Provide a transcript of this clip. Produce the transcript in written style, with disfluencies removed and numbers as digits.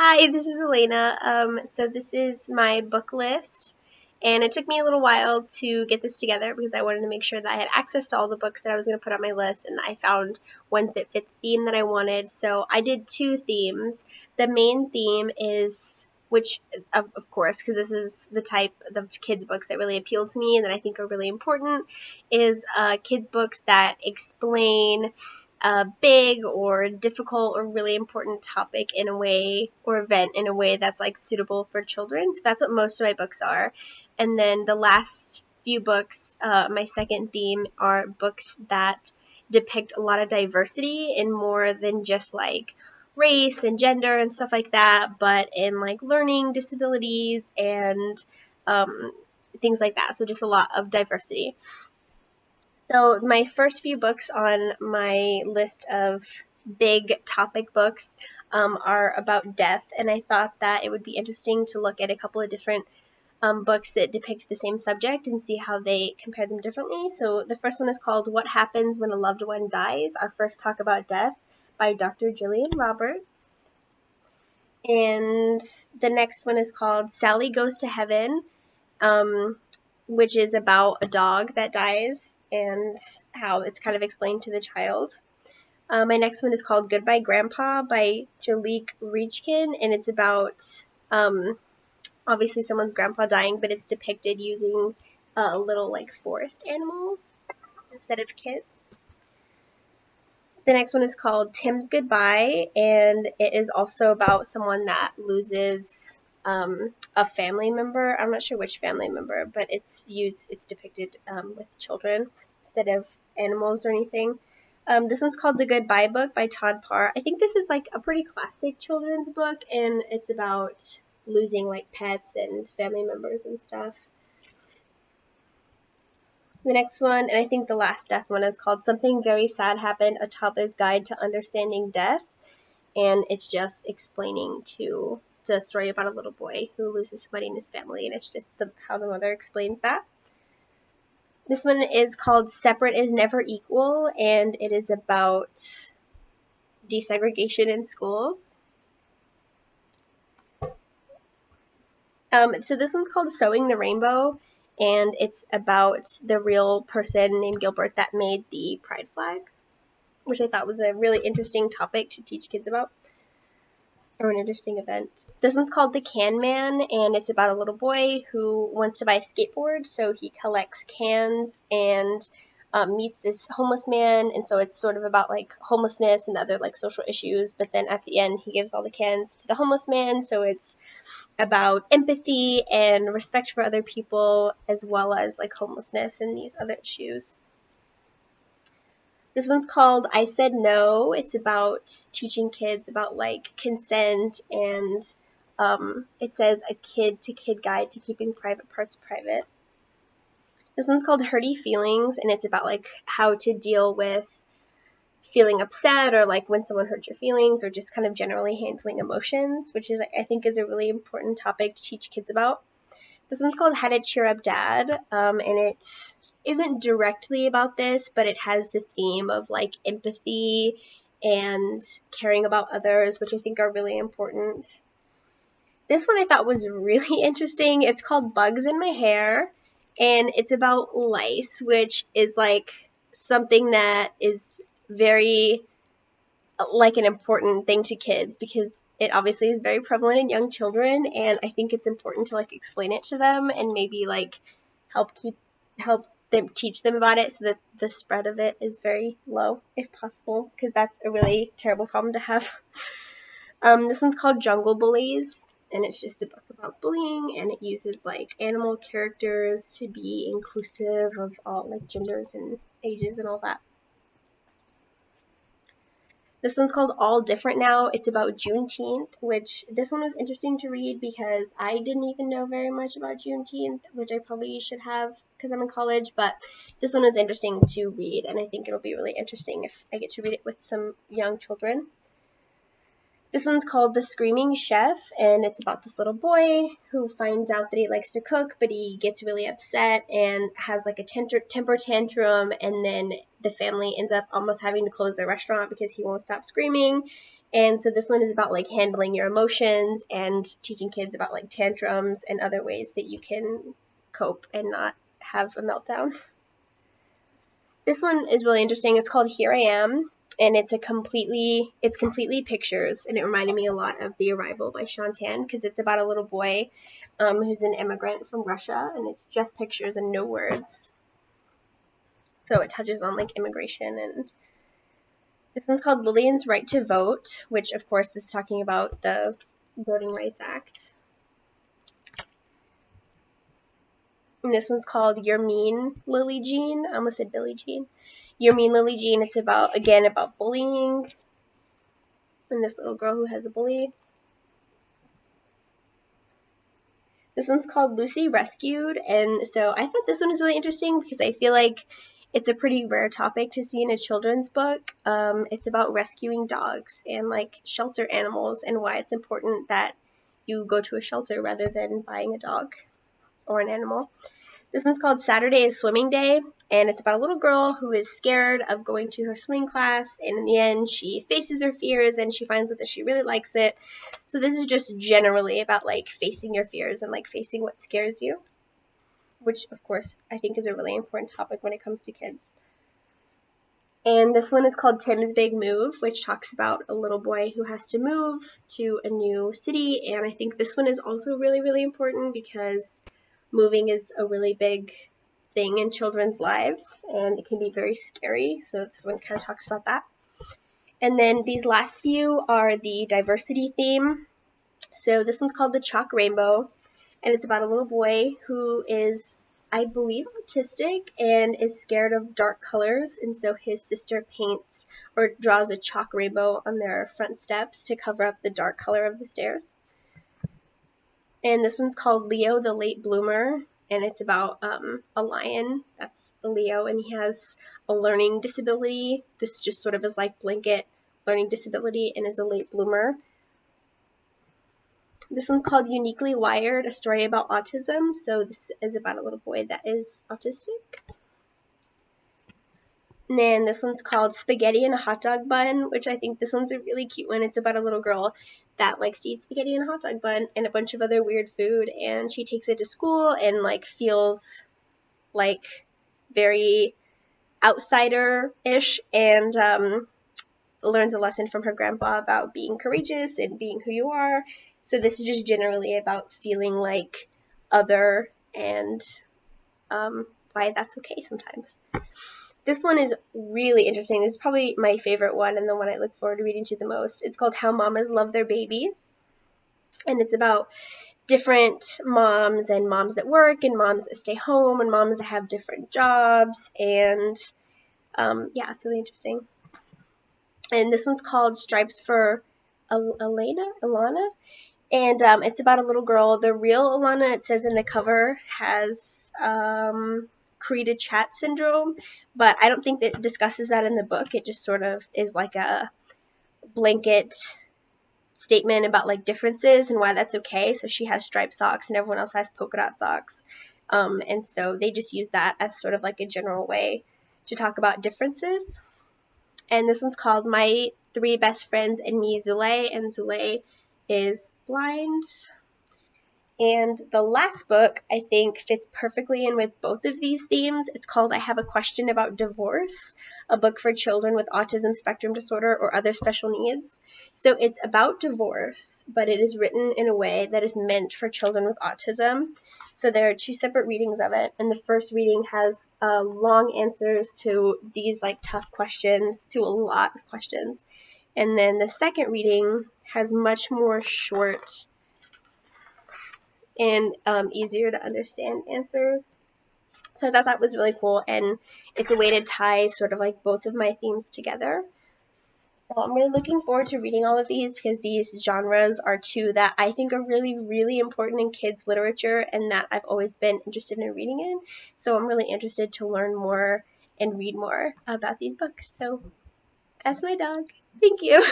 Hi, this is Elena. So this is my book list, and it took me a little while to get this together because I wanted to make sure that I had access to all the books that I was going to put on my list, and I found ones that fit the theme that I wanted. So I did two themes. The main theme is, which of course, because this is the type of kids books that really appeal to me and that I think are really important, is kids books that explain a big or difficult or really important topic in a way, or event in a way that's like suitable for children. So that's what most of my books are. And then the last few books, my second theme, are books that depict a lot of diversity in more than just like race and gender and stuff like that, but in like learning disabilities and things like that. So just a lot of diversity. So my first few books on my list of big topic books are about death, and I thought that it would be interesting to look at a couple of different books that depict the same subject and see how they compare them differently. So the first one is called What Happens When a Loved One Dies, Our First Talk About Death by Dr. Jillian Roberts. And the next one is called Sally Goes to Heaven, which is about a dog that dies and how it's kind of explained to the child. My next one is called Goodbye Grandpa by Jaliek Reachkin, and it's about obviously someone's grandpa dying, but it's depicted using little like forest animals instead of kids. The next one is called Tim's Goodbye, and it is also about someone that loses a family member. I'm not sure which family member, but it's depicted with children instead of animals or anything. This one's called The Goodbye Book by Todd Parr. I think this is like a pretty classic children's book, and it's about losing like pets and family members and stuff. The next one, and I think the last death one, is called Something Very Sad Happened, A Toddler's Guide to Understanding Death, and it's just explaining the story about a little boy who loses somebody in his family, and it's just how the mother explains that. This one is called Separate is Never Equal, and it is about desegregation in schools. So this one's called Sewing the Rainbow, and it's about the real person named Gilbert that made the pride flag, which I thought was a really interesting topic to teach kids about, or an interesting event. This one's called The Can Man, and it's about a little boy who wants to buy a skateboard, so he collects cans and meets this homeless man, and so it's sort of about like homelessness and other like social issues, but then at the end he gives all the cans to the homeless man, so it's about empathy and respect for other people, as well as like homelessness and these other issues. This one's called I Said No. It's about teaching kids about like consent, and it says a kid-to-kid guide to keeping private parts private. This one's called Hurty Feelings, and it's about like how to deal with feeling upset, or like when someone hurts your feelings, or just kind of generally handling emotions, which is I think is a really important topic to teach kids about. This one's called How to Cheer Up Dad, and it isn't directly about this, but it has the theme of like empathy and caring about others, which I think are really important. This one I thought was really interesting. It's called Bugs in My Hair, and it's about lice, which is like something that is very like an important thing to kids, because it obviously is very prevalent in young children, and I think it's important to like explain it to them and maybe like help them teach them about it so that the spread of it is very low if possible, because that's a really terrible problem to have. This one's called Jungle Bullies, and it's just a book about bullying, and it uses like animal characters to be inclusive of all like genders and ages and all that. This one's called All Different Now. It's about Juneteenth, which this one was interesting to read because I didn't even know very much about Juneteenth, which I probably should have because I'm in college, but this one was interesting to read, and I think it'll be really interesting if I get to read it with some young children. This one's called The Screaming Chef, and it's about this little boy who finds out that he likes to cook, but he gets really upset and has like a temper tantrum, and then the family ends up almost having to close their restaurant because he won't stop screaming. And so this one is about like handling your emotions and teaching kids about like tantrums and other ways that you can cope and not have a meltdown. This one is really interesting. It's called Here I Am, and it's completely pictures, and it reminded me a lot of The Arrival by Sean Tan, because it's about a little boy who's an immigrant from Russia, and it's just pictures and no words. So it touches on like immigration. And this one's called Lillian's Right to Vote, which of course is talking about the Voting Rights Act. And this one's called You're Mean, Lily Jean. I almost said Billie Jean. You're Mean, Lily Jean. It's about, again, about bullying and this little girl who has a bully. This one's called Lucy Rescued, and so I thought this one was really interesting because I feel like it's a pretty rare topic to see in a children's book. It's about rescuing dogs and like shelter animals and why it's important that you go to a shelter rather than buying a dog or an animal. This one's called Saturday is Swimming Day, and it's about a little girl who is scared of going to her swimming class, and in the end she faces her fears and she finds out that she really likes it. So this is just generally about like facing your fears and like facing what scares you, which of course I think is a really important topic when it comes to kids. And this one is called Tim's Big Move, which talks about a little boy who has to move to a new city, and I think this one is also really, really important because moving is a really big thing in children's lives, and it can be very scary, so this one kind of talks about that. And then these last few are the diversity theme. So this one's called The Chalk Rainbow, and it's about a little boy who is, I believe, autistic and is scared of dark colors, and so his sister paints or draws a chalk rainbow on their front steps to cover up the dark color of the stairs. And this one's called Leo the Late Bloomer, and it's about a lion that's a Leo, and he has a learning disability. This just sort of is like blanket learning disability and is a late bloomer. This one's called Uniquely Wired, a story about autism. So this is about a little boy that is autistic. And then this one's called Spaghetti in a Hot Dog Bun, which I think this one's a really cute one. It's about a little girl that likes to eat spaghetti in a hot dog bun and a bunch of other weird food, and she takes it to school and like feels like very outsider-ish, and learns a lesson from her grandpa about being courageous and being who you are. So this is just generally about feeling like other and why that's okay sometimes. This one is really interesting. This is probably my favorite one and the one I look forward to reading to the most. It's called How Mamas Love Their Babies, and it's about different moms and moms that work and moms that stay home and moms that have different jobs, and yeah, it's really interesting. And this one's called Stripes for Alana, and it's about a little girl. The real Alana, it says in the cover, has Cre de Chat syndrome, but I don't think that it discusses that in the book. It just sort of is like a blanket statement about like differences and why that's okay. So she has striped socks and everyone else has polka dot socks, and so they just use that as sort of like a general way to talk about differences. And this one's called My Three Best Friends and Me, Zule, and Zule is blind. And the last book, I think, fits perfectly in with both of these themes. It's called I Have a Question About Divorce, a book for children with autism spectrum disorder or other special needs. So it's about divorce, but it is written in a way that is meant for children with autism. So there are two separate readings of it, and the first reading has long answers to these like tough questions, to a lot of questions. And then the second reading has much more short and easier to understand answers. So I thought that was really cool, and it's a way to tie sort of like both of my themes together. So I'm really looking forward to reading all of these because these genres are two that I think are really, really important in kids' literature and that I've always been interested in reading in. So I'm really interested to learn more and read more about these books. So that's my dog. Thank you.